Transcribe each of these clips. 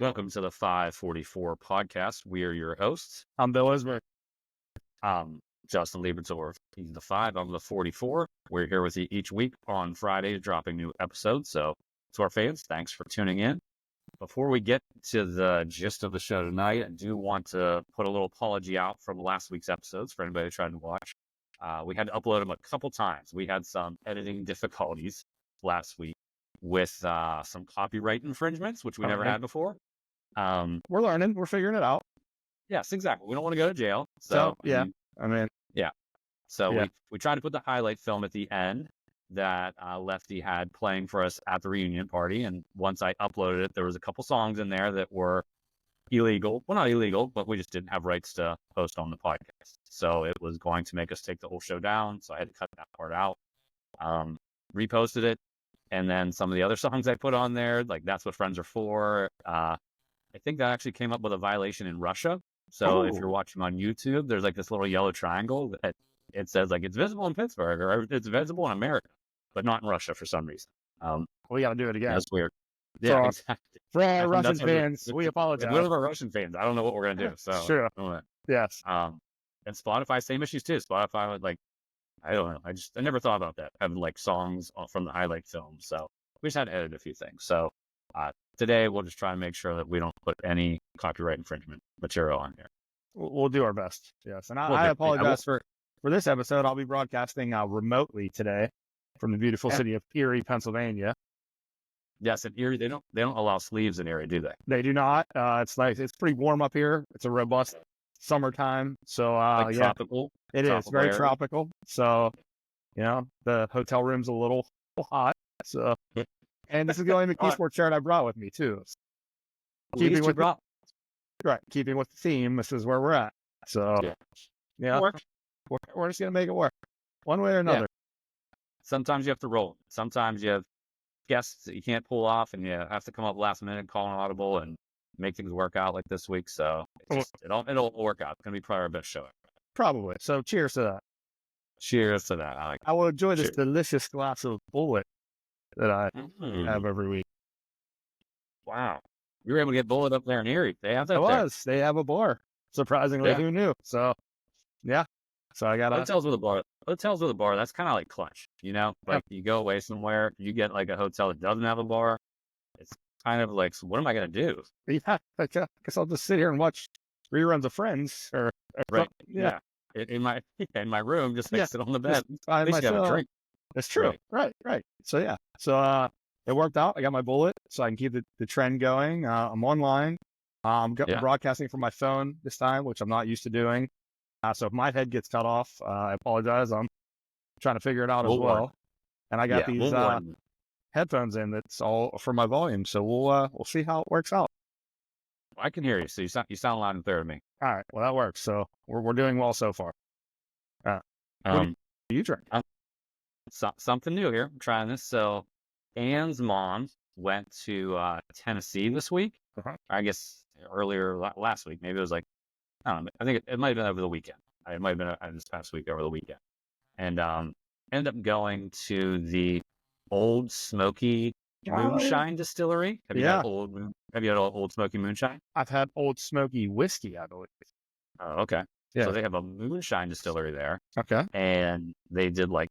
Welcome to the 544 podcast. We are your hosts. I'm Bill Isberg. Justin Liebertor. He's the 5. I'm the 44. We're here with you each week on Friday, dropping new episodes. So to our fans, thanks for tuning in. Before we get to the gist of the show tonight, I do want to put a little apology out from last week's episodes for anybody trying to watch. We had to upload them a couple times. We had some editing difficulties last week with some copyright infringements, which we never had before. We're learning. We're figuring it out. Yes, exactly. We don't want to go to jail. So we tried to put the highlight film at the end that Lefty had playing for us at the reunion party. And once I uploaded it, there was a couple songs in there that were illegal. Well, not illegal, but we just didn't have rights to post on the podcast. So it was going to make us take the whole show down. So I had to cut that part out. Reposted it. And then some of the other songs I put on there, like That's What Friends Are For. I think that actually came up with a violation in Russia. So if you're watching on YouTube, there's like this little yellow triangle that it says like it's visible in Pittsburgh or it's visible in America, but not in Russia for some reason. We got to do it again. That's weird. Yeah, exactly. For our Russian fans, we apologize. What are our Russian fans? I don't know what we're gonna do. So sure. Yes. And Spotify, same issues too. Spotify would like, I don't know. I never thought about that, having like songs from the highlight film. So we just had to edit a few things. So today we'll just try to make sure that we don't put any copyright infringement material on here. We'll do our best. Yes. And I apologize for this episode. I'll be broadcasting remotely today from the beautiful city of Erie, Pennsylvania. Yes, in Erie, they don't allow sleeves in Erie, do they? They do not. It's nice. It's pretty warm up here. It's a robust summertime. So tropical. It is very area. tropical. So, the hotel room's a little hot. So, and this is the only McKeesport shirt I brought with me too. Keeping with the theme, this is where we're at. So, we're just gonna make it work, one way or another. Yeah. Sometimes you have to roll. Sometimes you have guests that you can't pull off, and you have to come up last minute, call an audible, and make things work out like this week. So it'll work out. It's gonna be probably our best show. Probably. So cheers to that. Cheers to that. I will enjoy this delicious glass of bullet that I have every week. Wow. You were able to get bullet up there in Erie. They have that. They have a bar. Surprisingly, who knew? So, yeah. So I got hotels with a bar. Hotels with a bar. That's kind of like clutch, Like you go away somewhere, you get like a hotel that doesn't have a bar. It's kind of like, so what am I gonna do? Yeah, I guess I'll just sit here and watch reruns of Friends or right. Yeah. In my room, just sit on the bed. At least have a drink. That's true. Right. So yeah. So it worked out. I got my bullet, so I can keep the trend going. I'm online. I'm broadcasting from my phone this time, which I'm not used to doing. So if my head gets cut off, I apologize. I'm trying to figure it out as well. And I got these headphones in. That's all for my volume. So we'll see how it works out. I can hear you. So you sound loud and clear to me. All right. Well, that works. So we're doing well so far. What do you drink? Something new here. I'm trying this. So Anne's mom went to Tennessee this week. I guess earlier last week. Maybe it was like, I don't know. I think it might have been over the weekend. It might have been this past week over the weekend. And ended up going to the Old Smoky Moonshine Distillery. Have you had Old Smoky Moonshine? I've had Old Smoky Whiskey, I believe. Oh, okay. Yeah. So they have a moonshine distillery there. Okay. And they did like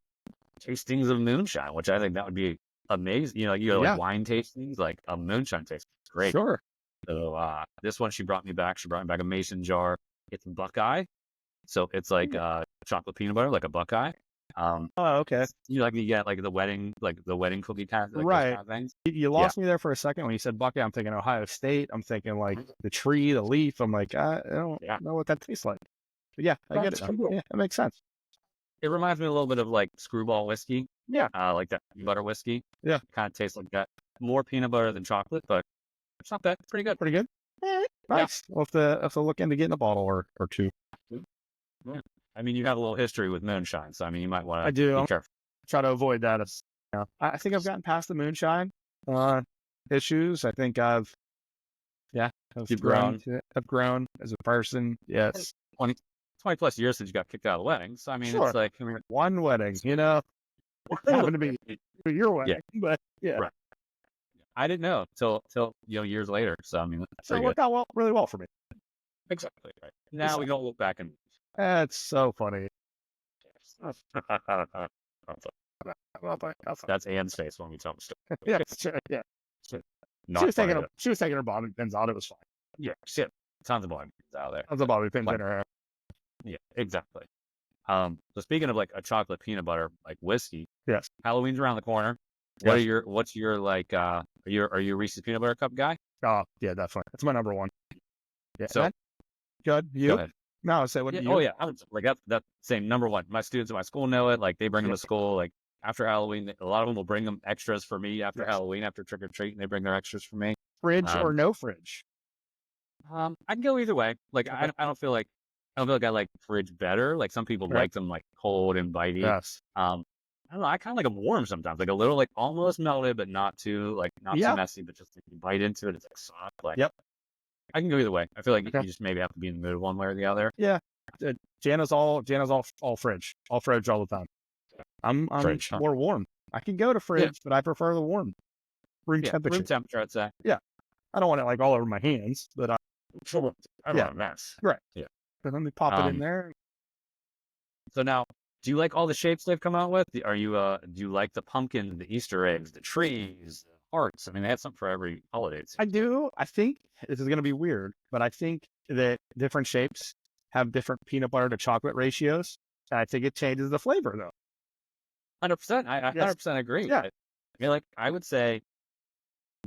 tastings of moonshine, which I think that would be amazing. You like wine tastings, like a moonshine tasting. Great. Sure. So this one she brought me back a mason jar. It's Buckeye. So it's like chocolate peanut butter, like a Buckeye. Okay. You get like the wedding cookie kind of, right. Kind of things. You lost me there for a second when you said Buckeye. I'm thinking Ohio State. I'm thinking like the tree, the leaf. I'm like, I don't know what that tastes like. But yeah, I get it. Yeah, that makes sense. It reminds me a little bit of like Screwball whiskey. Yeah. Like that peanut butter whiskey. Yeah. Kind of tastes like that. More peanut butter than chocolate, but it's not bad. It's pretty good. Pretty good. Nice. Yeah. We'll have to look into getting a bottle or two. Yeah. I mean, you have a little history with moonshine, so I mean, you might want to be careful. Try to avoid that. I think I've gotten past the moonshine issues. I think I've grown as a person. Yes. 20 plus years since you got kicked out of the wedding. So I mean, It's like one wedding, happened to be your wedding, but yeah. Right. I didn't know till years later. So I mean, that's So it pretty good. worked out really well for me. Exactly right. Now we don't look back and. That's so funny. That's Anne's face when we tell the story. Yeah, sure, yeah. Not funny. She was taking her bobby pins out. It was fine. Yeah, shit. Tons of bobby pins out there. Tons of bobby pins in her hair. Yeah, exactly. So speaking of like a chocolate peanut butter like whiskey, yes, Halloween's around the corner. What's your like are you a Reese's peanut butter cup guy? Oh yeah, definitely. That's my number one. Yeah. So good. You? Go ahead. No, say what? Yeah, You? oh yeah, like that same number one. My students at my school know it. Like they bring them to school. Like after Halloween, a lot of them will bring them extras for me after Halloween, after trick or treat, and they bring their extras for me. Fridge or no fridge? I can go either way. Like I don't feel like I like fridge better. Like some people like them like cold and bitey. Yes. I don't know. I kind of like them warm sometimes, like a little like almost melted, but not too too messy, but just if you bite into it, it's like soft. Like I can go either way. I feel like you just maybe have to be in the middle one way or the other. Yeah. Jana's all fridge, all the time. I'm fridge, more warm. I can go to fridge, but I prefer the warm room temperature. Room temperature, I'd say. Yeah. I don't want it like all over my hands, but I don't want a mess. Right. Yeah. But let me pop it in there. So now, do you like all the shapes they've come out with? Are you do you like the pumpkin, the Easter eggs, the trees, the hearts? I mean, they have something for every holiday. I do. I think this is going to be weird, but I think that different shapes have different peanut butter to chocolate ratios. And I think it changes the flavor, though. 100%. I 100% agree. Yeah. I mean, like, I would say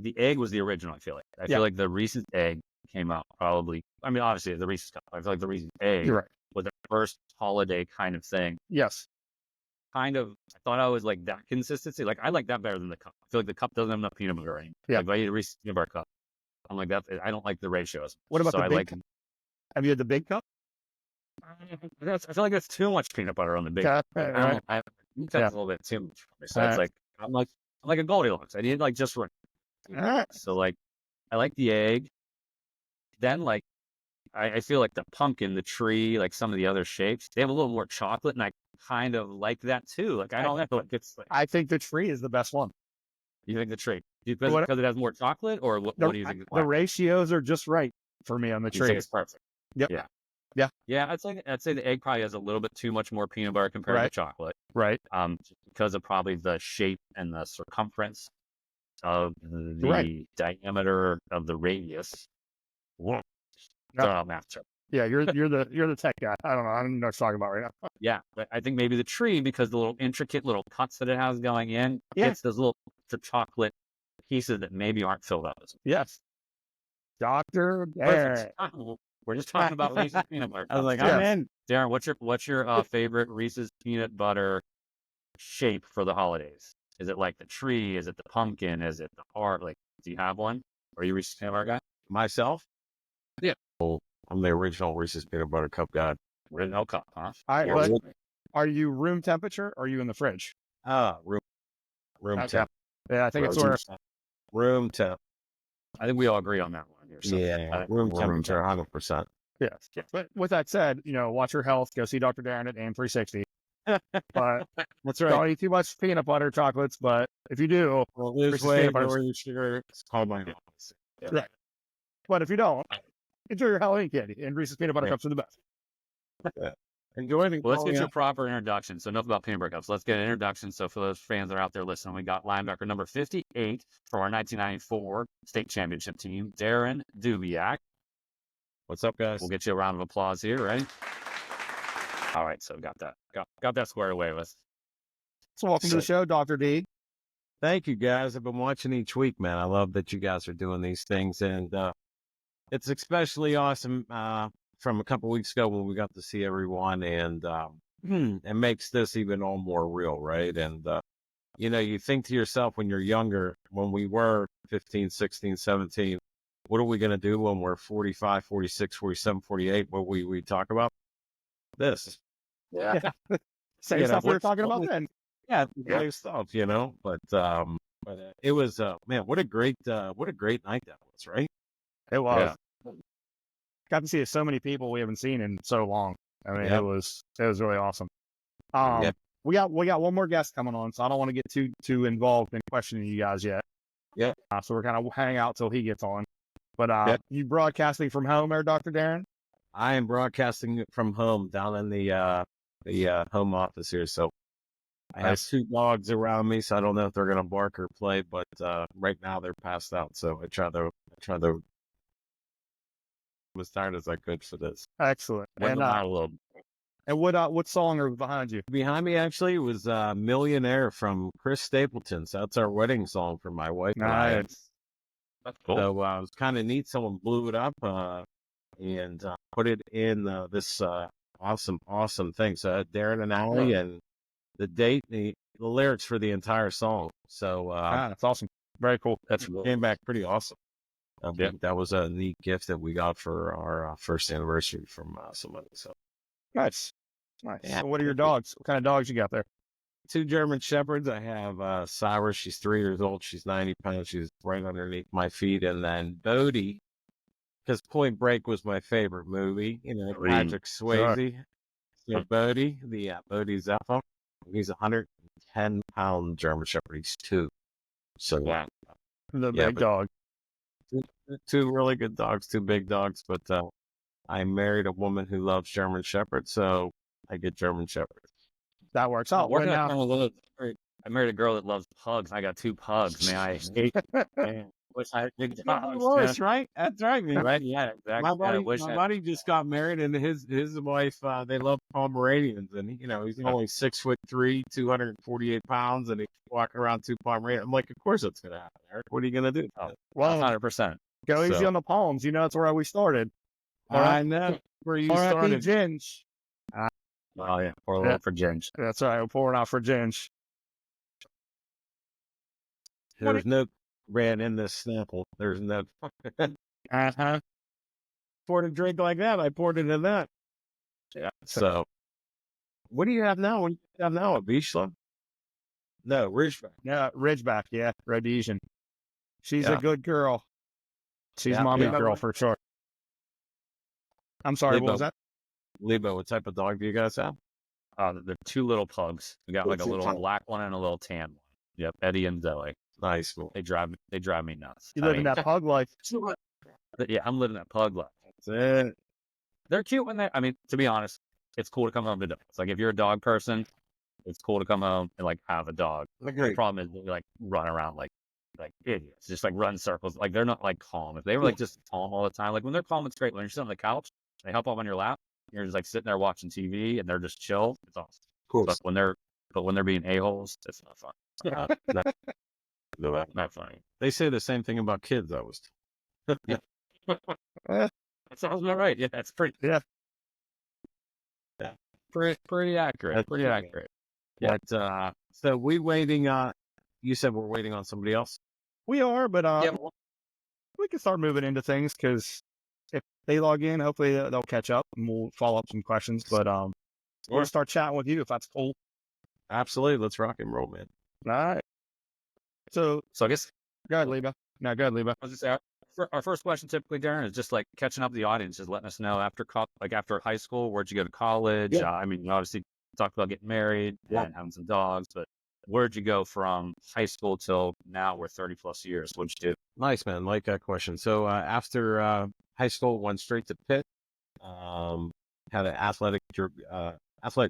the egg was the original, I feel like. I feel like the Reese's egg came out probably, I mean, obviously, the Reese's cup. I feel like the Reese's egg was the first holiday kind of thing. Yes. Kind of, I thought I was like that consistency. Like, I like that better than the cup. I feel like the cup doesn't have enough peanut butter in it. Yeah. Like, if I eat a Reese's peanut butter cup, I'm like that. I don't like the ratios. What about the big cup? Have you had the big cup? I feel like that's too much peanut butter on the big cup. Right. That's a little bit too much for me. So it's like, I'm like a Goldilocks. I need like just right. So like, I like the egg. Then like, I feel like the pumpkin, the tree, like some of the other shapes, they have a little more chocolate, and I kind of like that too. Like I don't know, like it's. Like, I think the tree is the best one. You think the tree because it has more chocolate, or what do you think? The ratios are just right for me on the tree. It's perfect. Yep. Yeah. I'd say the egg probably has a little bit too much more peanut butter compared to chocolate. Right. Because of probably the shape and the circumference of the diameter of the radius. Whoa. Math term. Yeah, you're the tech guy. I don't know. I don't know what you're talking about right now. Yeah, but I think maybe the tree, because the little intricate little cuts that it has going in, it's those little chocolate pieces that maybe aren't filled up. Yes. Dr. Darren. We're just talking about Reese's peanut butter. I was like, I'm in. Darren, what's your favorite Reese's peanut butter shape for the holidays? Is it like the tree? Is it the pumpkin? Is it the heart? Like, do you have one? Or are you Reese's peanut butter guy? Myself? Yeah. Well, I'm the original Reese's peanut butter cup guy. Original cup, huh? Are you room temperature or are you in the fridge? Room temp. Yeah, I think it's room temp. I think we all agree on that one here. So room temperature, 100%. Yes. But with that said, watch your health. Go see Dr. Darren at AM 360. But that's right. Don't eat too much peanut butter chocolates. But if you do, lose weight, lower your sugar. It's called my Right. But if you don't, enjoy your Halloween candy. And Reese's peanut butter cups are the best. Enjoy the. Well, let's get you a proper introduction. So enough about peanut butter cups. Let's get an introduction. So for those fans that are out there listening, we got linebacker number 58 for our 1994 state championship team, Darren Dubyak. What's up, guys? We'll get you a round of applause here. Ready? All right. So got that squared away with. So welcome to the show, Dr. D. Thank you, guys. I've been watching each week, man. I love that you guys are doing these things, and it's especially awesome from a couple weeks ago when we got to see everyone, and it makes this even all more real, right? And you think to yourself when you're younger, when we were 15, 16, 17, what are we going to do when we're 45, 46, 47, 48? What we talk about? This. Yeah. Same stuff we were talking about then. Yeah, stuff, but it was, man, what a great night that was, right? It was. Yeah. Got to see so many people we haven't seen in so long. I mean, it was really awesome. We got one more guest coming on, so I don't want to get too involved in questioning you guys yet. Yeah. So we're kind of hanging out till he gets on. But you broadcasting from home there, Dr. Darren? I am broadcasting from home down in the home office here. So I have 2 dogs around me, so I don't know if they're going to bark or play, but right now they're passed out. So I try to as tired as I could for this. Excellent. And what song are behind you? Behind me actually was Millionaire from Chris Stapleton. So that's our wedding song for my wife. Nice. That's cool. So it was kind of neat. Someone blew it up and put it in this awesome thing. So Darren and Allie and the date, the lyrics for the entire song. So that's awesome. Very cool. That's cool. Came back pretty awesome. That was a neat gift that we got for our first anniversary from somebody. So nice. Yeah. So what are your dogs? What kind of dogs you got there? 2 German Shepherds. I have Cyrus. She's 3 years old. She's 90 pounds. She's right underneath my feet. And then Bodie, because Point Break was my favorite movie. Patrick Swayze. So Bodie, Bodie Zephyr. He's a 110-pound German Shepherd. He's 2. So the big dog. 2 really good dogs, 2 big dogs. But I married a woman who loves German Shepherds, so I get German Shepherds. That works out. I married a girl that loves pugs. I got 2 pugs, man. I hate wish I had big dogs. Right? That's right, man. Right? Yeah, exactly. My buddy just got married, and his wife, they love Pomeranians, and he's only 6'3", 248 pounds, and he's walking around 2 Pomeranians. I'm like, of course it's gonna happen, Eric. What are you gonna do? Well, 100%. Go easy on the palms. That's where we started. I know where you started. Ginge. Oh yeah, pour a little for Ginge. That's right. We're pouring out for Ginge. There's no ran in this sample. There's no. Poured a drink like that. I poured it in that. Yeah. So, what do you have now? What do you have now? A Vizsla? No, Ridgeback. Yeah, Ridgeback. Yeah, Rhodesian. She's a good girl. She's mommy's girl for sure. I'm sorry, Lebo. what was that? Lebo, what type of dog do you guys have? The 2 little pugs. We got like a little black one and a little tan one. Yep, Eddie and Zoe. Nice. They drive me nuts. You live in that pug life. Yeah, I'm living that pug life. That's it. They're cute when to be honest, it's cool to come home to dogs. Like if you're a dog person, it's cool to come home and like have a dog. The problem is they like run around like idiots, just like run circles. Like they're not like calm. If they were like just calm all the time, like when they're calm, it's great. When you're sitting on the couch, they hop up on your lap, you're just like sitting there watching TV and they're just chill. It's awesome. Cool. But when they're being a-holes, it's not fun. Not funny. They say the same thing about kids. I was. That sounds about right. Yeah, that's pretty. Yeah. Yeah. Pretty accurate. That's pretty accurate. Yeah. But, so we waiting. You said we're waiting on somebody else. We are, but we can start moving into things because if they log in, hopefully they'll catch up and we'll follow up some questions. But we'll start chatting with you if that's cool. Absolutely. Let's rock and roll, man. All right. So I guess. Go ahead, Leba. No, go ahead, Leba. I was just saying, our first question typically, Darren, is just like catching up with the audience, just letting us know after high school, where'd you go to college? Yeah. I mean, you obviously talked about getting married and having some dogs, but where'd you go from high school till now? We're 30 plus years. What'd you do? Nice, man. Like that question. So after high school, went straight to Pitt. Had an athletic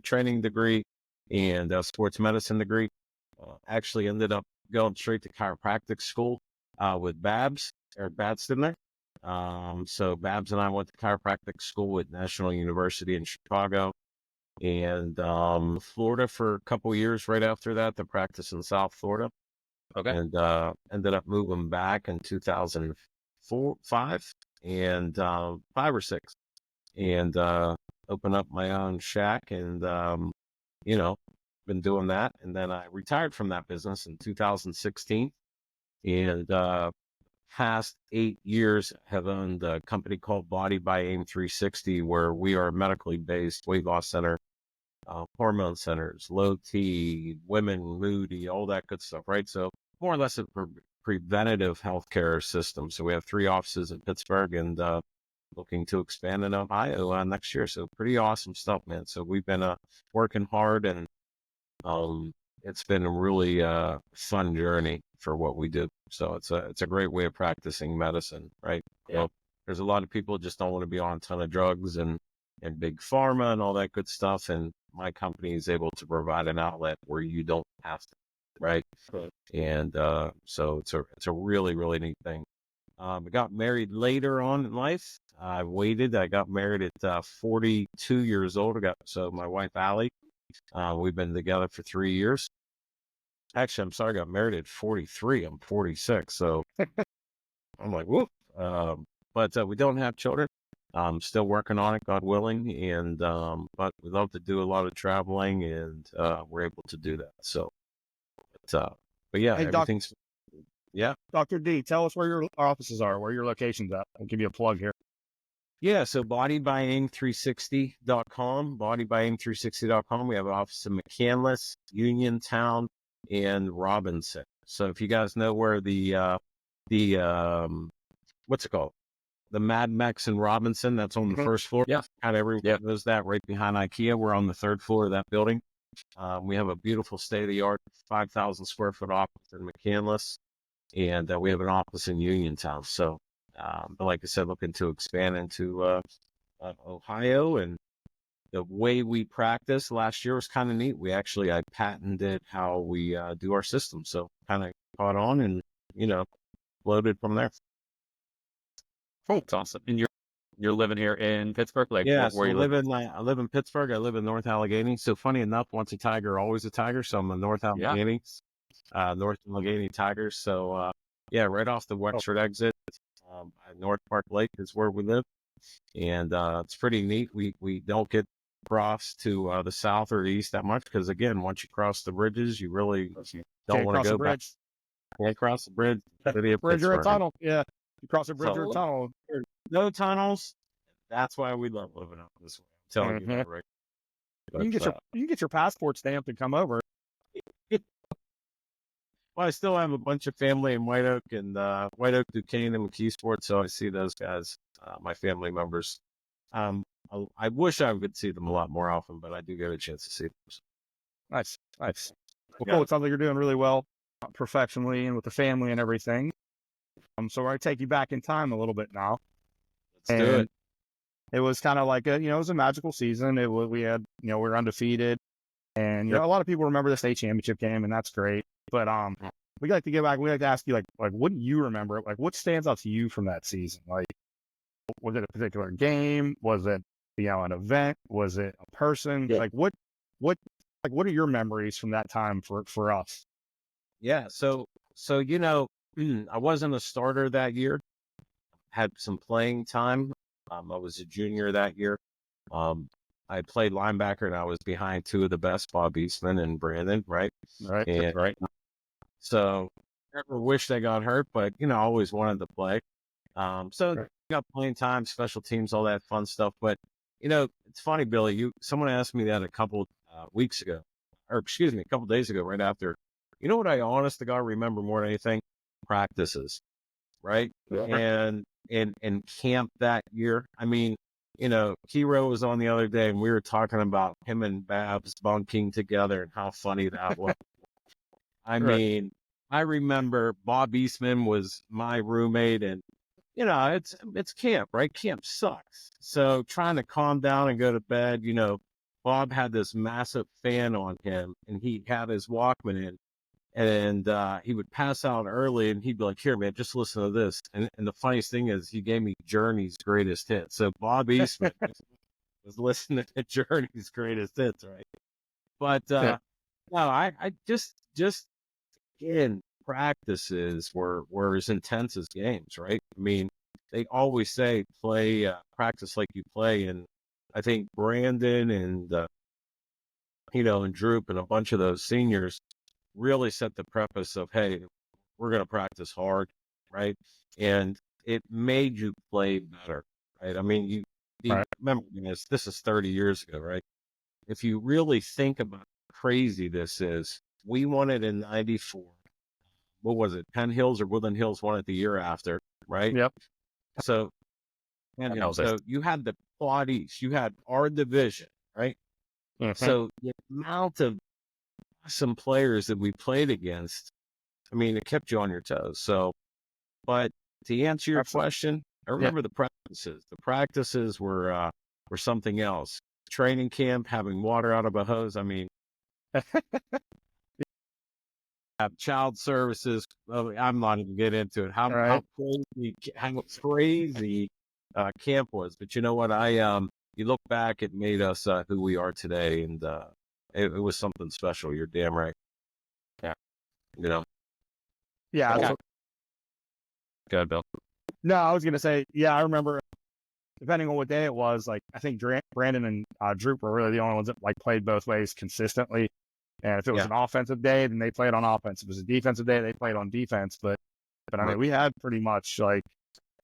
training degree and a sports medicine degree. Actually ended up going straight to chiropractic school with Babs, Eric Babston there. So Babs and I went to chiropractic school at National University in Chicago and Florida for a couple of years right after that to practice in South Florida. Okay. And ended up moving back in 2005 and 5 or 6 and opened up my own shack and, been doing that. And then I retired from that business in 2016 and past 8 years have owned a company called Body by Aim 360, where we are a medically based weight loss center, hormone centers, low T, women, moody, all that good stuff, right? So more or less a preventative healthcare system. So we have 3 offices in Pittsburgh and looking to expand in Ohio next year. So pretty awesome stuff, man. So we've been working hard and it's been a really fun journey for what we do. So it's a great way of practicing medicine, right? Yeah. So there's a lot of people just don't want to be on a ton of drugs and big pharma and all that good stuff. And my company is able to provide an outlet where you don't have to, right? Right. And so it's a really, really neat thing. I got married later on in life. I waited. I got married at 42 years old. So my wife, Allie, we've been together for 3 years. Actually, I'm sorry, I got married at 43. I'm 46. So I'm like, whoop. But we don't have children. I'm still working on it, God willing. And, but we love to do a lot of traveling and, we're able to do that. So, but yeah, Hey, everything's, yeah. Dr. D, tell us where your offices are, where your location's at. I'll give you a plug here. Yeah, so bodybyAIM360.com, bodybyAIM360.com. We have an office in McCandless, Uniontown, and Robinson. So if you guys know where the what's it called? The Mad Mex in Robinson, that's on the first floor. Yeah. Kind of everyone knows that, right behind IKEA. We're on the third floor of that building. We have a beautiful state-of-the-art 5,000 square foot office in McCandless, and we have an office in Uniontown. So, but like I said, looking to expand into Ohio. And the way we practice last year was kind of neat. I patented how we do our system. So kind of caught on and, loaded from there. Cool. It's awesome. And you're living here in Pittsburgh? Like, Yeah, where you live? I live in Pittsburgh. I live in North Allegheny. So funny enough, once a tiger, always a tiger. So I'm a North Allegheny, North Allegheny Tigers. So, yeah, right off the Wexford exit, at North Park Lake is where we live. And, it's pretty neat. We don't get across to, the south or the east that much. Cause again, once you cross the bridges, you really don't want to go back. Can't cross the bridge. Bridge or a tunnel. Yeah. You cross a bridge or a tunnel. No tunnels. That's why we love living out this way. I'm telling you that, right? But, you can get your passport stamped and come over. Well, I still have a bunch of family in White Oak and White Oak, Duquesne, and McKeesport, so I see those guys, my family members. I wish I could see them a lot more often, but I do get a chance to see them. Nice. Well, cool. It sounds like you're doing really well professionally and with the family and everything. So I take you back in time a little bit now. Let's do it. It was kind of like it was a magical season. We had, we were undefeated, and a lot of people remember the state championship game, and that's great. But we like to get back. We like to ask you, like what do you remember? Like, what stands out to you from that season? Like, was it a particular game? Was it an event? Was it a person? Yeah. Like what are your memories from that time for us? Yeah. So I wasn't a starter that year. Had some playing time. I was a junior that year. I played linebacker and I was behind two of the best, Bob Eastman and Brandon, right? Right. And, Right. So never wished I got hurt, but I always wanted to play. So got playing time, special teams, all that fun stuff. But it's funny, Billy. Someone asked me that a couple weeks ago, or excuse me, a couple days ago, right after. You know what I honest to God remember more than anything? Practices, right? Yeah. And camp that year. I mean, Kiro was on the other day and we were talking about him and Babs bunking together and how funny that was. I mean, I remember Bob Eastman was my roommate and, it's camp, right? Camp sucks. So trying to calm down and go to bed, Bob had this massive fan on him and he had his Walkman in. And he would pass out early and he'd be like, here, man, just listen to this. And the funniest thing is he gave me Journey's greatest hits. So Bob Eastman was listening to Journey's greatest hits, right? But no, I just again, practices were as intense as games, right? I mean, they always say practice like you play. And I think Brandon and, and Droop and a bunch of those seniors really set the preface of, hey, we're going to practice hard, right? And it made you play better, right? I mean, you remember this is 30 years ago, right? If you really think about how crazy this is, we won it in 94. What was it? Penn Hills or Woodland Hills won it the year after, right? Yep. So, so you had the Quad East, you had our division, right? So the amount of some players that we played against, I mean, it kept you on your toes. So, but to answer your question, I remember the practices. The practices were something else. Training camp, having water out of a hose. I mean, have child services. I'm not even get into it. How crazy camp was. But you know what? You look back, it made us who we are today, and it was something special. You're damn right. Yeah. You know. Yeah. Okay. Go ahead, Bill. No, I was gonna say, yeah, I remember. Depending on what day it was, like I think Brandon and Droop were really the only ones that like played both ways consistently. And if it was an offensive day, then they played on offense. If it was a defensive day, they played on defense. But I mean, we had pretty much like,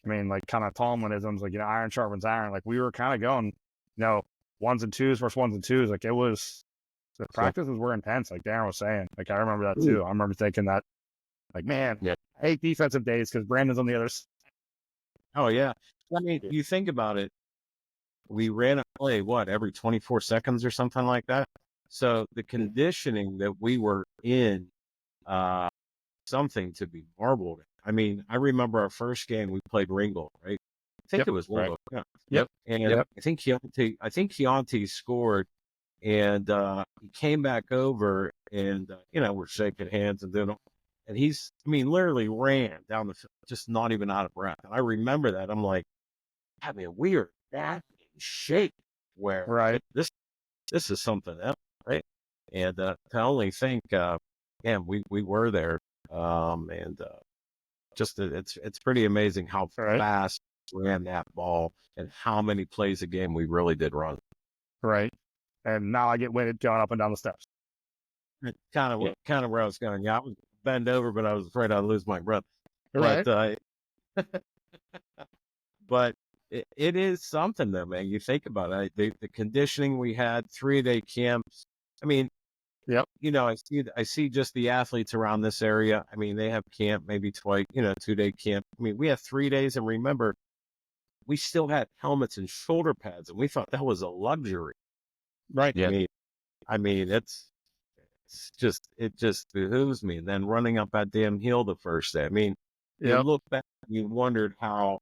I mean, like kind of Tomlinisms, like, you know, iron sharpens iron. Like we were kind of going, you know, ones and twos versus ones and twos. Like it was, the practices were intense. Like Darren was saying, like I remember that too. I remember thinking that, like, man, I hate defensive days because Brandon's on the other side. Oh yeah. I mean, you think about it. We ran a play, every 24 seconds or something like that. So the conditioning that we were in, something to be marveled at. I mean, I remember our first game, we played Ringgold, right? I think it was Ringgold. Right. Yeah. And I think Chianti scored, and he came back over, and you know, we're shaking hands and doing. And he's, I mean, literally ran down the field, just not even out of breath. And I remember that. I'm like, I mean, we are that in shape where this is something else, right? And to only think, we were there, and just it's pretty amazing how fast we ran that ball and how many plays a game we really did run. Right. And now I get winded going up and down the steps. Kind of where I was going. Yeah, I was bend over, but I was afraid I'd lose my breath. Right. But it is something though, man. You think about it. The conditioning we had, 3-day camps. I mean, you know, I see just the athletes around this area. I mean, they have camp maybe twice, you know, 2-day camp. I mean, we have 3 days, and remember, we still had helmets and shoulder pads, and we thought that was a luxury. Right. Yeah. I mean, it just behooves me. And then running up that damn hill the first day. I mean, you look back, you wondered how.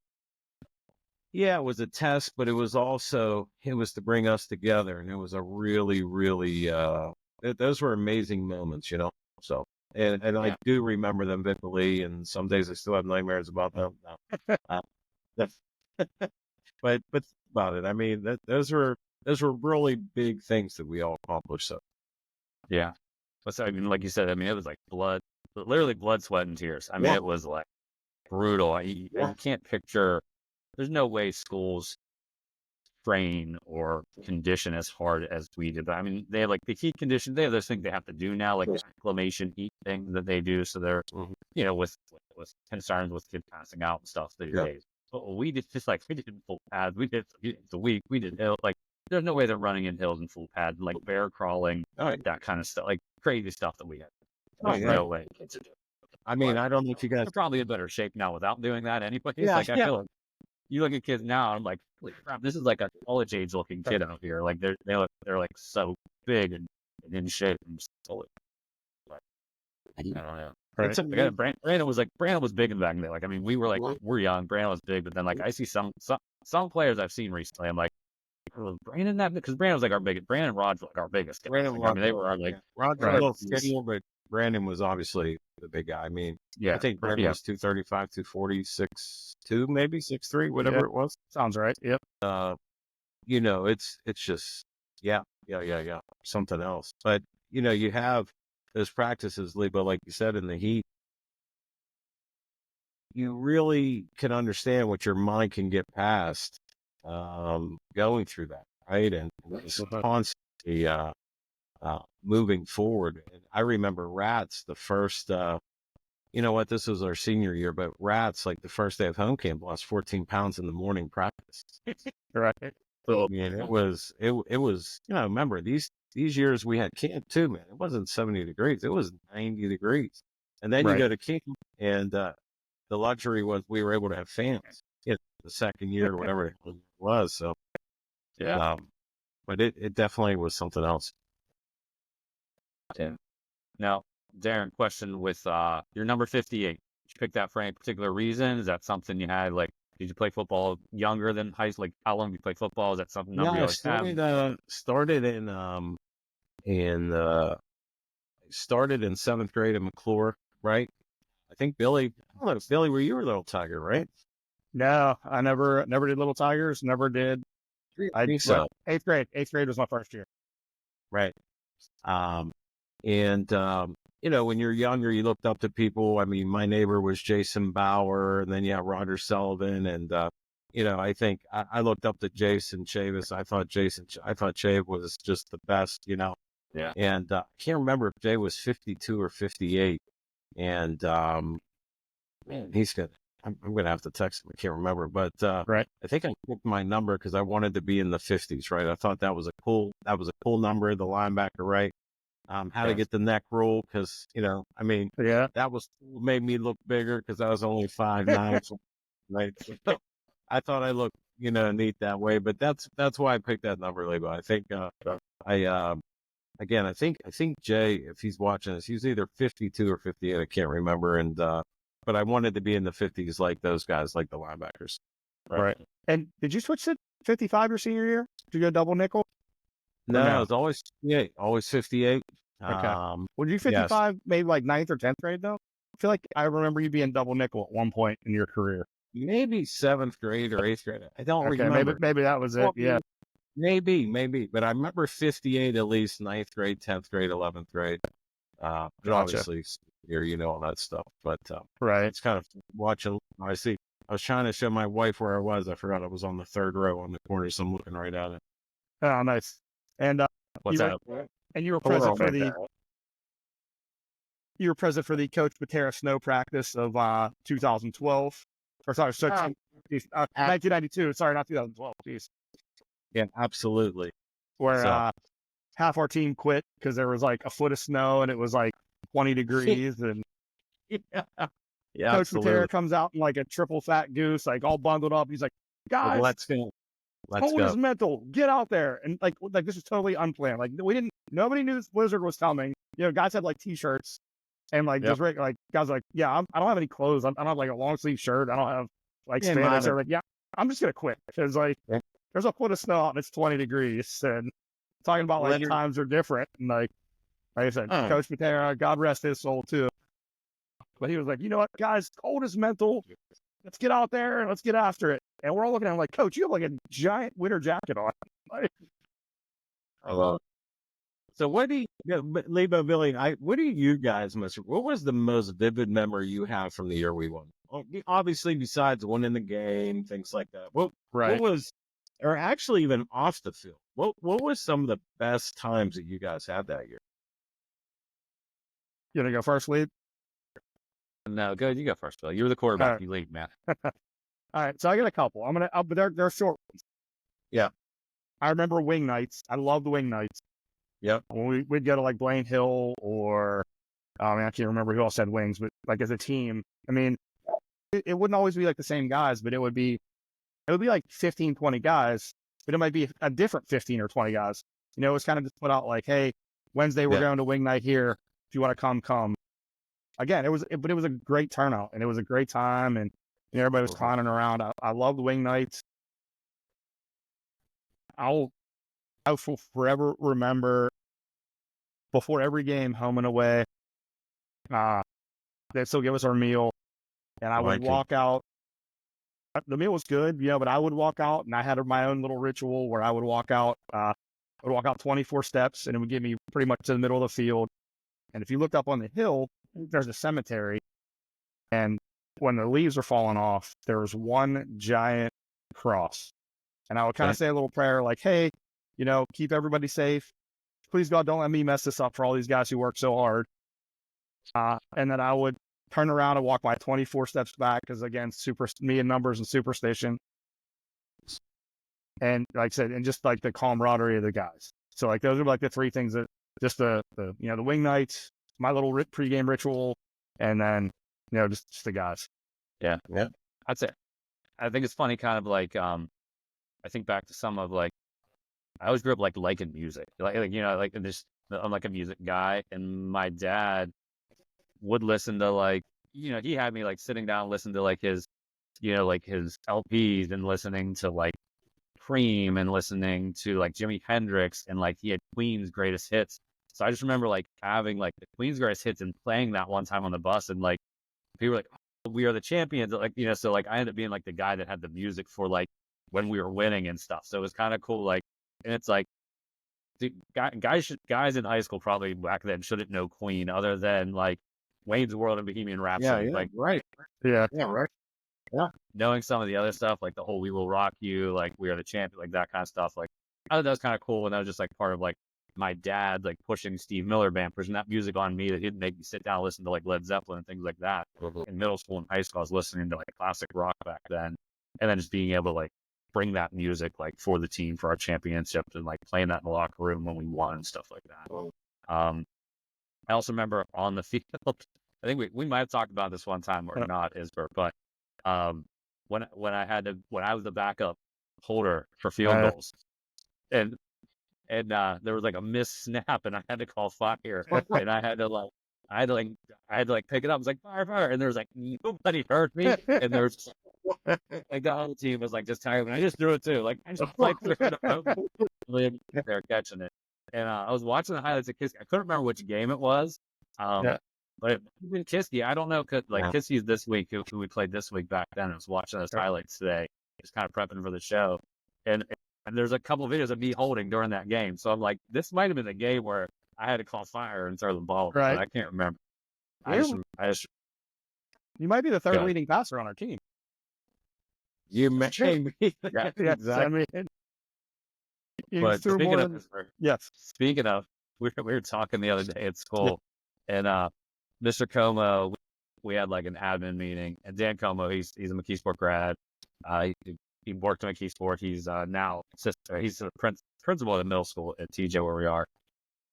Yeah, it was a test, but it was to bring us together, and it was a really, really. Those were amazing moments, you know. So, and I do remember them vividly, and some days I still have nightmares about them. But about it, I mean, those were really big things that we all accomplished. So, yeah. But I mean, like you said, I mean, it was like literally blood, sweat, and tears. I mean, it was like brutal. You can't picture. There's no way schools train or condition as hard as we did. But I mean, they have like the heat conditions. They have those things they have to do now, like the acclimation heat thing that they do. So they're, you know, with concerns with kids passing out and stuff these days. But we did we did full pads. We did the week. We did like there's no way they're running in hills in full pads, like bear crawling, that kind of stuff, like crazy stuff that we had. There's no way. I mean, I don't know if you guys are probably in better shape now without doing that. Anyway, I feel like. You look at kids now, I'm like, holy crap, this is like a college age looking kid out here. Like they're like so big and in shape. And I don't know. Right. Brandon was big in the back in the day. Like I mean, we were like we're young. Brandon was big, but then like I see some players I've seen recently. I'm like, was Brandon that? Because Brandon was like our biggest. Brandon and Rod were like our biggest. I mean, they were our like. Rod was a little skinnier, but Brandon was obviously the big guy. I mean, I think Brandon was 235, 240, 6'2", maybe 6'3", whatever it was. Sounds right. Yep. You know, it's just something else. But you know, you have those practices, Lee, but like you said, in the heat, you really can understand what your mind can get past going through that, right? And it's constantly moving forward. And I remember Rats, the first, you know what, this was our senior year, but Rats, like the first day of home camp, lost 14 pounds in the morning practice. Right. So, I mean, it was, you know, remember these years we had camp too, man. It wasn't 70 degrees. It was 90 degrees. And then you go to camp, and the luxury was we were able to have fans in the second year or whatever it was. So, but it definitely was something else. Yeah. Now, Darren, question with your number 58. Did you pick that for any particular reason? Is that something you had, like, did you play football younger than high school? Like, how long did you play football? Is that something Yeah, number you I always have? started in started in 7th grade in McClure, right? I think Billy, I don't know, Billy, were you a little Tiger, right? No, I never did Little Tigers. Never did. I think so. 8th grade. 8th grade was my first year. Right. Um, and when you're younger, you looked up to people. I mean, my neighbor was Jason Bauer, and then Roger Sullivan, and I think I looked up to Jason Chavis. I thought Chav was just the best, Yeah. And I can't remember if Jay was 52 or 58. And man, I'm going to have to text him. I can't remember, but Right. I think I picked my number because I wanted to be in the 50s, right? I thought that was a cool number, the linebacker, right? How to get the neck roll because, Yeah. that made me look bigger because I was only 5'9", right? So I thought I looked, neat that way, but that's why I picked that number, Lebo. I think again, I think Jay, if he's watching this, he's either 52 or 58. I can't remember. And, but I wanted to be in the 50s like those guys, like the linebackers. Right. And did you switch to 55 your senior year? Did you go double nickel? No, it was always 58, always 58. Okay. Were you 55 maybe like 9th or 10th grade though? I feel like I remember you being double nickel at one point in your career. Maybe 7th grade or 8th grade. I don't remember. Maybe that was it. Yeah. Maybe. But I remember 58 at least, 9th grade, 10th grade, 11th grade. Gotcha. Obviously, all that stuff. But right. It's kind of watching. I was trying to show my wife where I was. I forgot I was on the 3rd row on the corner, so I'm looking right at it. Oh, nice. And what's that? And you were present for the Coach Patera snow practice of 2012. Or sorry, 1992. Sorry, not 2012. Jeez. Yeah, absolutely. Where half our team quit because there was like a foot of snow and it was like 20 degrees and Coach Patera comes out in like a triple fat goose, like all bundled up. He's like, guys, let's go. Hold is mental. Get out there. And like this is totally unplanned. Like nobody knew this blizzard was coming. Guys had like t-shirts and like just like guys are like, I don't have any clothes. I don't have like a long sleeve shirt. I don't have like spandex. They're like, I'm just gonna quit because like there's a foot of snow out and it's 20 degrees and talking about like times are different and like I said, Coach Patera, God rest his soul too. But he was like, you know what, guys, cold is mental. Let's get out there and let's get after it. And we're all looking at him like, Coach, you have like a giant winter jacket on. I love it. So what do you, Lebo, Billy, what do you guys, what was the most vivid memory you have from the year we won? Obviously, besides winning the game, things like that. What was, or actually even off the field, what was some of the best times that you guys had that year? You want to go first, Lee? No, good. You go first, Bill. You were the quarterback. Right. You lead, man. All right, so I got a couple. But they're short ones. Yeah. I remember wing nights. I love the wing nights. Yep. When we'd go to like Blaine Hill or, I can't remember who else had wings, but like as a team, it wouldn't always be like the same guys, but it would be like 15, 20 guys, but it might be a different 15 or 20 guys. It was kind of just put out like, hey, Wednesday we're going to wing night here. If you want to come. Again, it was a great turnout and it was a great time and everybody was clowning around. I love the wing nights. I will forever remember before every game, home and away, they'd still give us our meal and I would walk out. The meal was good, but I would walk out and I had my own little ritual where I would walk out. I would walk out 24 steps and it would get me pretty much to the middle of the field. And if you looked up on the hill, there's a cemetery. And when the leaves are falling off, there was one giant cross. And I would kind of say a little prayer like, hey, keep everybody safe. Please, God, don't let me mess this up for all these guys who work so hard. And then I would turn around and walk my 24 steps back because, again, me and numbers and superstition. And like I said, and just like the camaraderie of the guys. So like those are like the three things that just the wing nights, my little pregame ritual, and then, just the guys. Yeah. That's it. I think it's funny kind of like, I think back to some of like, I always grew up like liking music, like I'm like a music guy, and my dad would listen to like, he had me like sitting down, listen to like his, like his LPs and listening to like Cream and listening to like Jimi Hendrix, and like he had Queen's greatest hits. So I just remember like having like the Queen's greatest hits and playing that one time on the bus, and like people were like, oh, we are the champions. Like, so like I ended up being like the guy that had the music for like when we were winning and stuff. So it was kind of cool. Like, and it's like, dude, guys in high school probably back then shouldn't know Queen other than like Wayne's World and Bohemian Rhapsody. Yeah, Like, right. Yeah. Right. Yeah. knowing some of the other stuff, like the whole "We Will Rock You," like "We Are the Champion," like that kind of stuff. Like, I thought that was kind of cool, and that was just like part of like my dad like pushing Steve Miller Band, pushing that music on me, that he'd make me sit down and listen to like Led Zeppelin and things like that. In middle school and high school, I was listening to like classic rock back then, and then just being able to like bring that music like for the team for our championship and like playing that in the locker room when we won and stuff like that. I also remember on the field, I think we might have talked about this one time or not, Isbert, but when I was the backup holder for field goals, and there was like a missed snap, and I had to call fire, and I had to pick it up. I was like, fire, and there was like nobody heard me, and there's like the whole team was like just tired, and I just threw it too, like I just like threw it up. They're catching it, and I was watching the highlights of Kiski. I couldn't remember which game it was. But even Kiski, I don't know, cause like Kiski's this week, who we played this week back then. I was watching those highlights today, just kind of prepping for the show, and there's a couple of videos of me holding during that game. So I'm like, this might have been the game where I had to call fire and throw the ball, but I can't remember. I just you might be the third leading passer on our team. You may be. Yeah, Exactly. I mean, but speaking of, we were talking the other day at school, and Mr. Como, we had like an admin meeting, and Dan Como, he's a McKeesport grad. He worked in McKeesport. He's now he's a principal at the middle school at TJ where we are.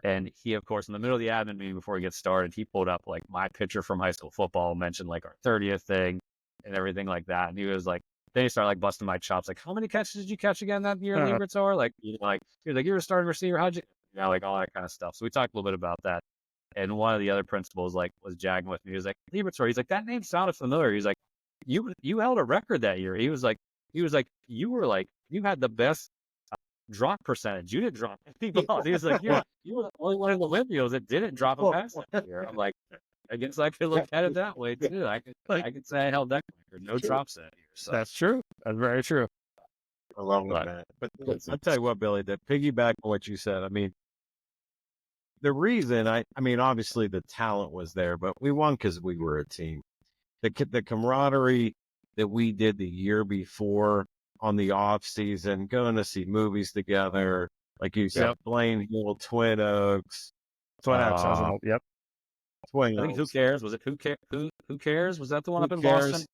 And he, of course, in the middle of the admin meeting before he gets started, he pulled up like my picture from high school football, mentioned like our 30th thing and everything like that. And he was like, then he started like busting my chops, like, how many catches did you catch again that year, Libertor? Like, he was like, you're a starting receiver. How'd you? Like all that kind of stuff. So we talked a little bit about that. And one of the other principals like was jagging with me. He was like, Libertor. He's like, that name sounded familiar. He's like, you held a record that year. He was like, you had the best drop percentage. You didn't drop any balls. He was like, you were the only one in the Olympios that didn't drop a pass that year. I'm like, I guess I could look at it that way too. I could say I held that record. No drops that year. So. That's true. That's very true. I love that. But I'll tell you what, Billy, to piggyback on what you said, I mean, the reason I mean, obviously the talent was there, but we won because we were a team. The camaraderie that we did the year before on the off season, going to see movies together, like you said, Blaine Hill, Twin Oaks. Twin Oaks. Yep. Twin I think Oaks. Who Cares? Was it Who Cares? Was that the one up in Boston?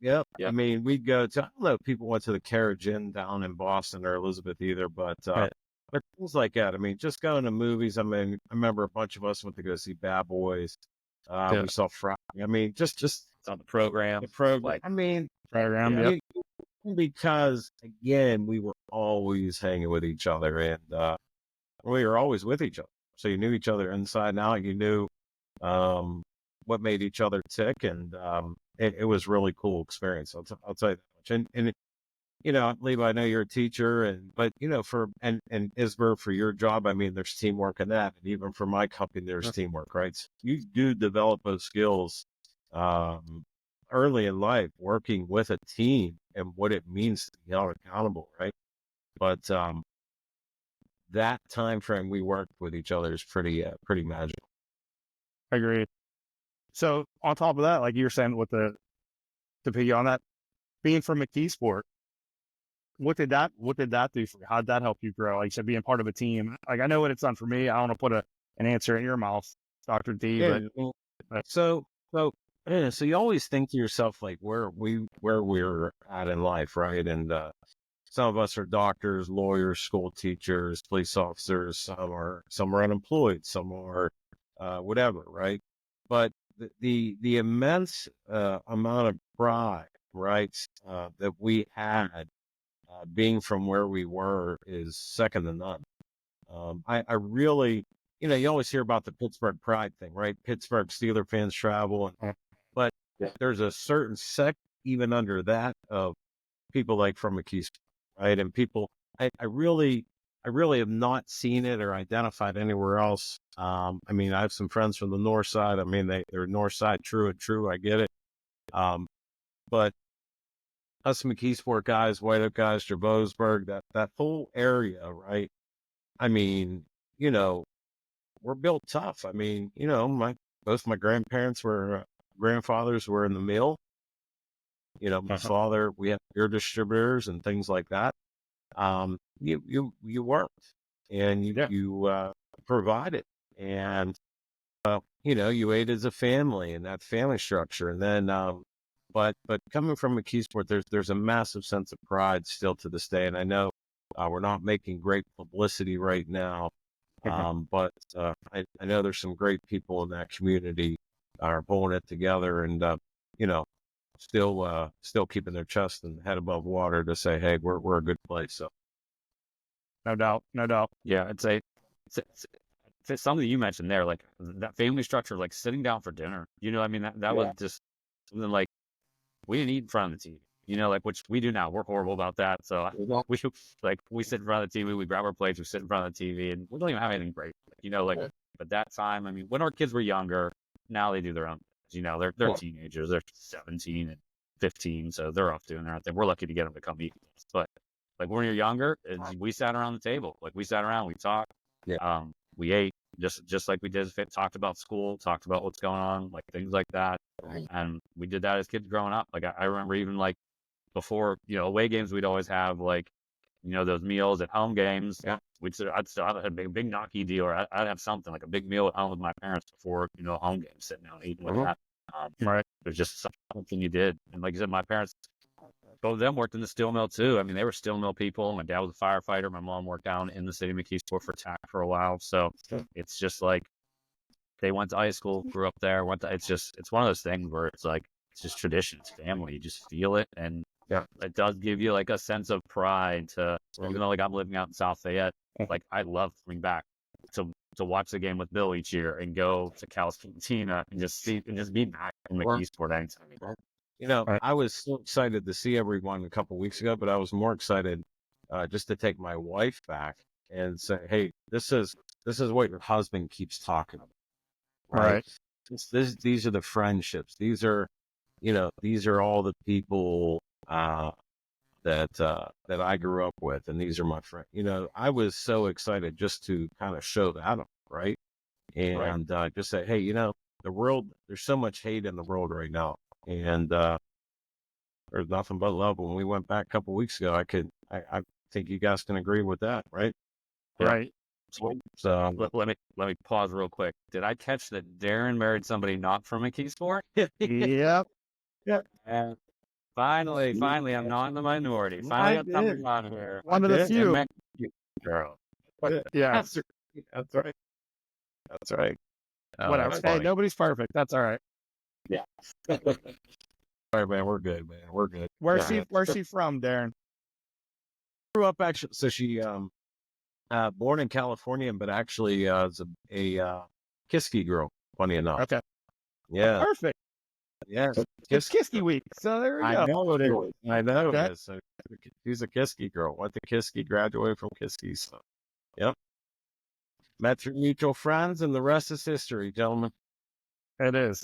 Yep. I mean, we'd go to, I don't know if people went to the Carriage Inn down in Boston or Elizabeth either, but things like that. I mean, just going to movies. I mean, I remember a bunch of us went to go see Bad Boys. We saw Friday. I mean, just it's on the program. I mean, program. Because again, we were always hanging with each other, and we were always with each other. So you knew each other inside and out. You knew what made each other tick, and it was really cool experience. I'll tell you that much. And you know, Levi, I know you're a teacher, but you know, and Isber, for your job, I mean, there's teamwork in that, and even for my company, there's teamwork, right? So you do develop those skills early in life, working with a team and what it means to be held accountable, right? But that time frame we worked with each other is pretty magical. I agree. So on top of that, like you were saying, with to piggy on that, being from McKeesport, what did that do for you? How did that help you grow? Like you said, being part of a team. Like I know what it's done for me. I don't want to put an answer in your mouth, Dr. D. But so you always think to yourself like where we're at in life, right? And some of us are doctors, lawyers, school teachers, police officers. Some are unemployed. Some are whatever, right? But the immense amount of pride, right, that we had being from where we were is second to none. I really, you always hear about the Pittsburgh pride thing, right? Pittsburgh Steeler fans travel, but there's a certain sect even under that of people like from McKeesport, right? And people, I really have not seen it or identified anywhere else. I mean, I have some friends from the north side. I mean, they're north side true and true. I get it. But us McKeesport guys, White Oak guys, Javosburg, that whole area, right? I mean, we're built tough. I mean, both my grandfathers were in the mill. My father, we have beer distributors and things like that. You worked and you provided, and you ate as a family and that family structure. And then, but coming from McKeesport, there's a massive sense of pride still to this day. And I know we're not making great publicity right now, but I know there's some great people in that community are pulling it together, and still keeping their chest and head above water to say, hey, we're a good place. So, no doubt. Yeah, I'd say it's something you mentioned there, like that family structure, like sitting down for dinner. I mean, that was just something like we didn't eat in front of the TV. Like which we do now. We're horrible about that. So we sit in front of the TV, we grab our plates, we sit in front of the TV, and we don't even have anything great. But that time, I mean, when our kids were younger, now they do their own. They're teenagers. They're 17 and 15, so they're off doing their own thing. We're lucky to get them to come eat. But like when you're younger, we sat around the table. Like we sat around, we talked. Yeah. We ate just like we did. Talked about school, talked about what's going on, like things like that. And we did that as kids growing up. Like I remember even like before, away games, we'd always have like, those meals at home games. Yeah. I'd still have a big gnocchi deal, or I'd have something like a big meal at home with my parents before, home games, sitting down eating with that. Right. It was just something you did. And like you said, my parents, both of them worked in the steel mill too. I mean, they were steel mill people. My dad was a firefighter. My mom worked down in the city of McKeesport for TAC for a while. So it's just like they went to high school, grew up there. It's one of those things where it's like, it's just tradition. It's family. You just feel it. And it does give you like a sense of pride even though like I'm living out in South Fayette, like I love coming back to watch the game with Bill each year and go to Cal's Cantina and just be back in McKeesport anytime. I was so excited to see everyone a couple of weeks ago, but I was more excited just to take my wife back and say, hey, this is what your husband keeps talking about. Right. These are the friendships. These are all the people that I grew up with, and these are my friends. I was so excited just to kind of show that, right? And just say, hey, the world, there's so much hate in the world right now, and there's nothing but love. When we went back a couple of weeks ago, I think you guys can agree with that, right? Right. So let me pause real quick. Did I catch that Darren married somebody not from McKeesport? Yep. And finally, I'm not in the minority. Finally got something on here. One of the few. Girl. Yeah. That's right. That's right. Whatever. Hey, nobody's perfect. That's all right. Yeah. All right, man. We're good, man. We're good. Where's she from, Darren? Grew up actually. So she born in California, but actually is a Kiski girl. Funny enough. Okay. Yeah. Oh, perfect. Yeah. It's Kiski week, so there we go. I know it is. I know Okay. it is. So she's a Kiski girl. Went to Kiski, graduated from Kiski. So, yep. Met through mutual friends, and the rest is history, gentlemen. It is.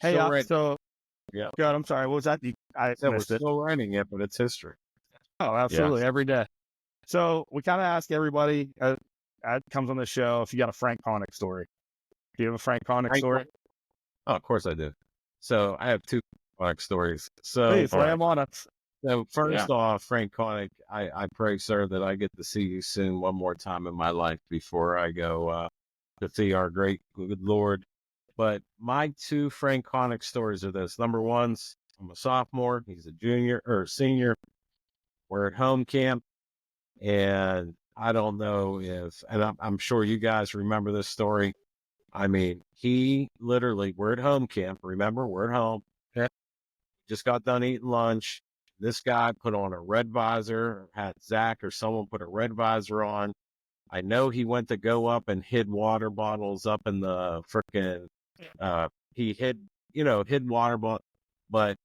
Hey, so yeah. God, I'm sorry. What was that? We're still writing it, but it's history. Oh, absolutely, every day. So we kind of ask everybody that comes on the show if you got a Frank Connick story. Do you have a Frank Connick story? Oh, of course I do. So I have two Connick stories. So please lay them on us. So first off, Frank Connick, I pray, sir, that I get to see you soon one more time in my life before I go to see our great good Lord. But my two Frank Connick stories are this. Number one, I'm a sophomore. He's a junior or senior. We're at home camp. And I don't know and I'm sure you guys remember this story. I mean, he literally, we're at home camp. Remember, we're at home. Just got done eating lunch. This guy put on a red visor, had Zach or someone put a red visor on. I know he went to go up and hid water bottles up in the frickin', he hid water bottle, but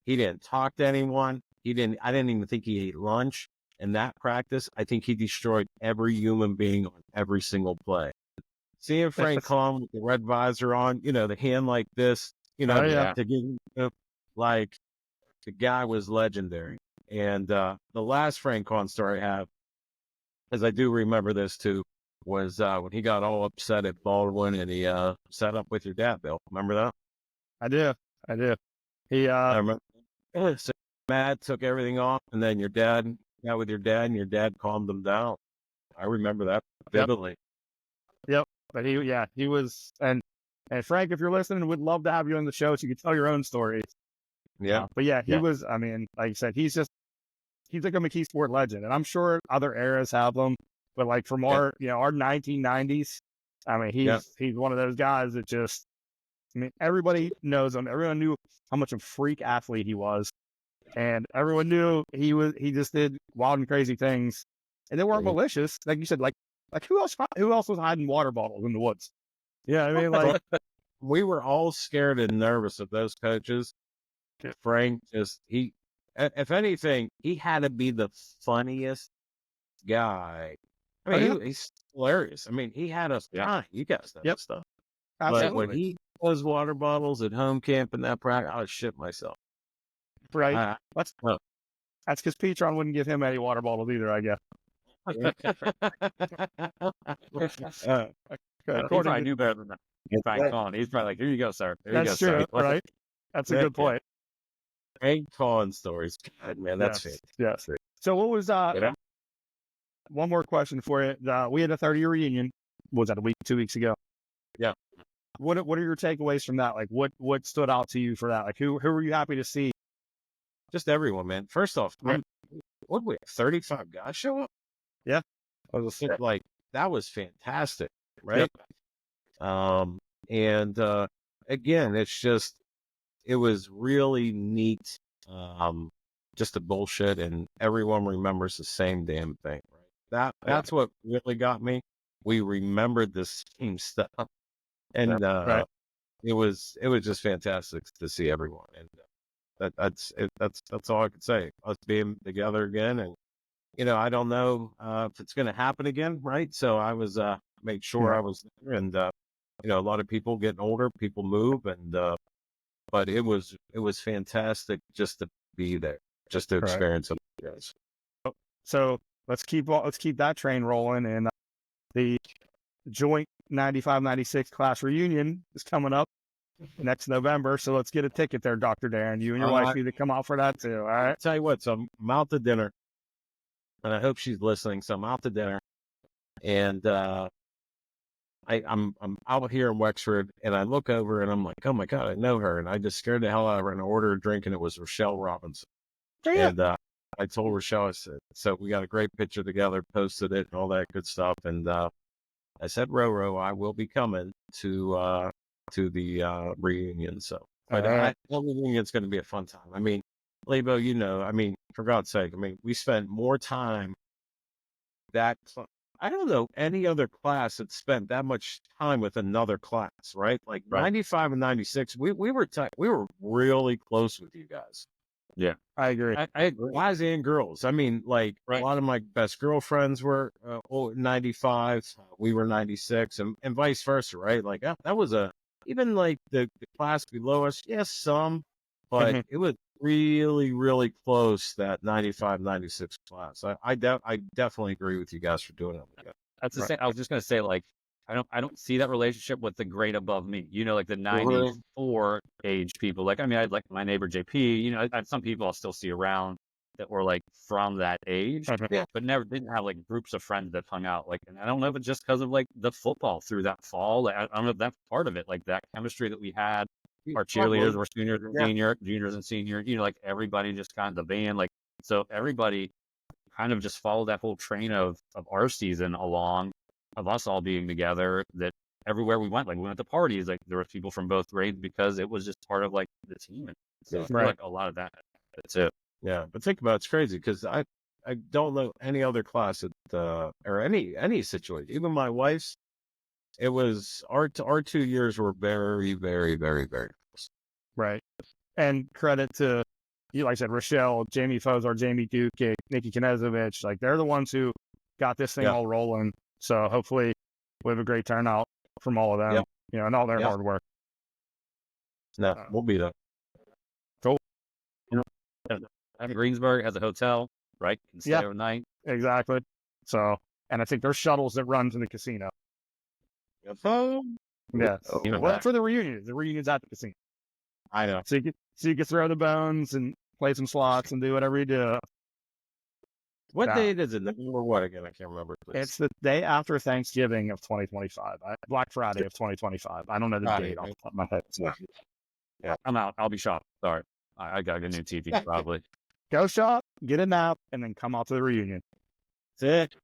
he didn't talk to anyone. I didn't even think he ate lunch. In that practice, I think he destroyed every human being on every single play. Seeing Frank Kong with the red visor on, the hand like this, to get, like, the guy was legendary. And the last Frank Kong story I have, as I do remember this too, was when he got all upset at Baldwin and he set up with your dad, Bill. Remember that? I do. He I remember. So Matt took everything off, and then your dad got with your dad, and your dad calmed him down. I remember that vividly. Yep. But he was, and Frank, if you're listening, would love to have you on the show so you could tell your own stories. Yeah. But he was, I mean, like you said, he's like a McKee Sport legend, and I'm sure other eras have them, but like from our 1990s, I mean, he's one of those guys that just, I mean, everybody knows him. Everyone knew how much of a freak athlete he was, and everyone knew he just did wild and crazy things, and they weren't malicious, like you said, like who else was hiding water bottles in the woods? Yeah, I mean, like we were all scared and nervous of those coaches. Frank if anything, he had to be the funniest guy. I mean, he's hilarious. I mean, he had us crying. You guys know that stuff. Absolutely. But when he was water bottles at home camp and that practice, I would shit myself. Right. That's because Petron wouldn't give him any water bottles either, I guess. I knew better than that. He's probably like, here you go, sir. That's true, right? That's a good point. Frank Kong stories. God, man, that's it. Yes. So what was one more question for you? We had a 30-year reunion. Was that a week, 2 weeks ago? Yeah. What are your takeaways from that? Like, what stood out to you for that? Like, who were you happy to see? Just everyone, man. First off, what we 35 guys show up? Yeah. I was like, that was fantastic, right? Yep. And again, it was really neat. Just the bullshit, and everyone remembers the same damn thing, right? That's what really got me. We remembered the same stuff, and it was just fantastic to see everyone, and that's all I could say. Us being together again, and I don't know if it's going to happen again, right? So I was made sure I was there, and a lot of people getting older, people move, and but it was fantastic just to be there, just to experience it. Yes. So let's keep that train rolling, and the joint 95-96 class reunion is coming up next November. So let's get a ticket there, Dr. Darren. You and your wife need to come out for that too. All right. I'll tell you what. So I'm out to dinner, and I hope she's listening. So I'm out to dinner, and I'm out here in Wexford, and I look over, and I'm like, oh my God, I know her, and I just scared the hell out of her, and I ordered a drink, and it was Rochelle Robinson. And I told Rochelle, I said, so we got a great picture together, posted it, and all that good stuff, and I said, Roro, I will be coming to the reunion. So, but the reunion's going to be a fun time. I mean, Lebo, I mean, for God's sake, I mean, we spent more time I don't know any other class that spent that much time with another class, right? Like 95 and 96, we were really close with you guys. Yeah, I agree. I agree. Guys and girls. I mean, like a lot of my best girlfriends were 95, we were 96, and vice versa, right? Like that was even like the class below us, yes, some, but it was really, really close, that 95, 96 class. I definitely agree with you guys for doing it. That's the same. I was just going to say, like, I don't see that relationship with the grade above me, like the 94 age people. Like, I mean, I had like my neighbor JP, I had some people I'll still see around that were like from that age, but never didn't have like groups of friends that hung out. Like, and I don't know if it's just because of like the football through that fall. Like, I don't know if that's part of it, like that chemistry that we had. Our cheerleaders were juniors and seniors, like everybody just kind of the band, like, so everybody kind of just followed that whole train of our season along, of us all being together, that everywhere we went, like we went to parties, like there were people from both grades because it was just part of like the team. And so I feel like a lot of that, that's it. Yeah. But think about it's crazy because I don't know any other class or any situation. Even my wife's, it was our 2 years were very, very, very, very close. Right. And credit to you, like I said, Rochelle, Jamie Fozar, Jamie Dukic, Nikki Knezovich, like they're the ones who got this thing all rolling. So hopefully we have a great turnout from all of them, and all their hard work. No, we'll be there. Cool. Greensburg has a hotel, right? You can stay overnight. Exactly. So, and I think there's shuttles that run to the casino. Yes. Well, for the reunion. The reunion's at the casino. I know. So you can throw the bones and play some slots and do whatever you do. What date is it? Or what again? I can't remember. Please. It's the day after Thanksgiving of 2025. Black Friday of 2025. I don't know the date off the top of my head. So. Yeah, I'm out. I'll be shopping. Sorry. I got a new TV probably. Go shop, get a nap, and then come out to the reunion. That's it.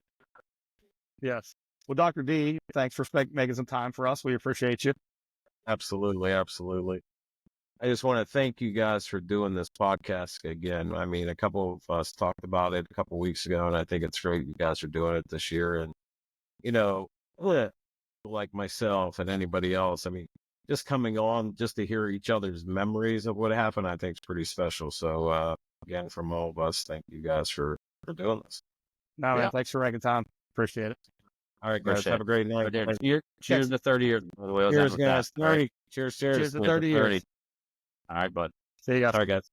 Yes. Well, Dr. D, thanks for making some time for us. We appreciate you. Absolutely. Absolutely. I just want to thank you guys for doing this podcast again. I mean, a couple of us talked about it a couple of weeks ago, and I think it's great you guys are doing it this year. And, like myself and anybody else, I mean, just coming on just to hear each other's memories of what happened, I think is pretty special. So, again, from all of us, thank you guys for doing this. No, man, thanks for making time. Appreciate it. All right, guys. Have a great night. Cheers to 30 years. By the way, cheers, guys. 30. Right. Cheers to 30 years. All right, bud. See you guys. Sorry, guys.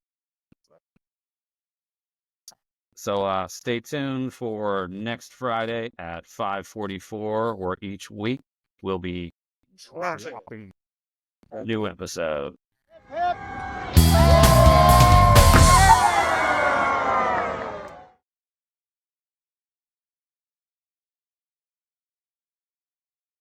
So stay tuned for next Friday at 5:44, where each week will be a new episode.